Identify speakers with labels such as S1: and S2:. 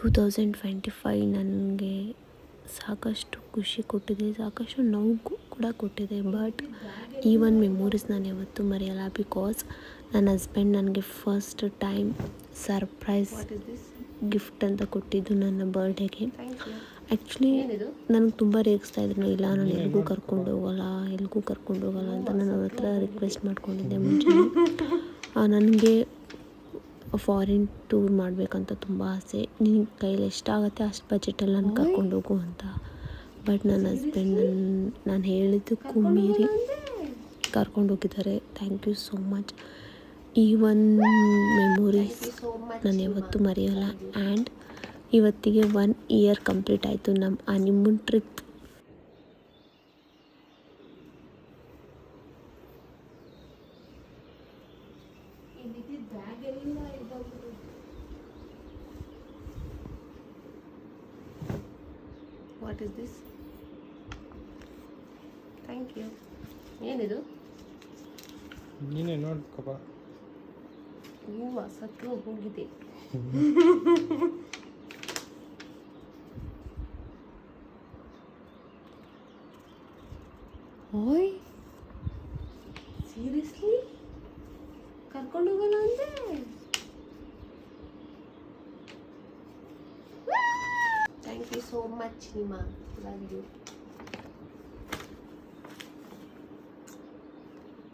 S1: 2025 ನನಗೆ ಸಾಕಷ್ಟು ಖುಷಿ ಕೊಟ್ಟಿದೆ, ಸಾಕಷ್ಟು ನೋವು ಕೂಡ ಕೊಟ್ಟಿದೆ. ಬಟ್ ಈ ಒಂದು ಮೆಮೊರೀಸ್ ನಾನು ಯಾವತ್ತೂ ಮರೆಯಲ್ಲ. ಬಿಕಾಸ್ ನನ್ನ ಹಸ್ಬೆಂಡ್ ನನಗೆ ಫಸ್ಟ್ ಟೈಮ್ ಸರ್ಪ್ರೈಸ್ ಗಿಫ್ಟ್ ಅಂತ ಕೊಟ್ಟಿದ್ದು ನನ್ನ ಬರ್ಡೇಗೆ. ಆ್ಯಕ್ಚುಲಿ ನನಗೆ ತುಂಬ ರೇಗಿಸ್ತಾಯಿದ್ರು, ಇಲ್ಲ ನಾನು ಎಲ್ಲಿಗೂ ಕರ್ಕೊಂಡು ಹೋಗಲ್ಲ ಅಂತ ನಾನು ಅವ್ರ ಹತ್ರ ರಿಕ್ವೆಸ್ಟ್ ಮಾಡ್ಕೊಂಡಿದ್ದೆ ಮುಂಚೆ. ನನಗೆ ಫಾರಿನ್ ಟೂರ್ ಮಾಡಬೇಕಂತ ತುಂಬ ಆಸೆ. ನಿನ್ನ ಕೈಲಿ ಎಷ್ಟಾಗುತ್ತೆ ಅಷ್ಟು ಬಜೆಟಲ್ಲಿ ನಾನು ಕರ್ಕೊಂಡು ಹೋಗು ಅಂತ. ಬಟ್ ನನ್ನ ಹಸ್ಬೆಂಡ್ ನಾನು ಹೇಳಿದ್ದಕ್ಕೂ ಮೀರಿ ಕರ್ಕೊಂಡು ಹೋಗಿದ್ದಾರೆ. Thank you so much. ಈ ಒಂದು ಮೆಮೊರೀಸ್ ನಾನು ಯಾವತ್ತೂ ಮರೆಯೋಲ್ಲ. ಆ್ಯಂಡ್ ಇವತ್ತಿಗೆ 1 ಇಯರ್ ಕಂಪ್ಲೀಟ್ ಆಯಿತು ನಮ್ಮ honeymoon trip.
S2: What is this? Thank you. ಏನಿದು?
S3: ನೀನೇ ನೋಡ್ಕೊಪ್ಪ.
S2: ಹೂವು ಸತ್ತು ಹೋಗಿದೆ. ಓಯ್ ಸೀರಿಯಸ್ಲಿ ಕರ್ಕೊಂಡು ಹೋಗೋಣ ಅಂದೆ. Thank you so much. ನಿಮ್ಮ ಲವ್ ಯು.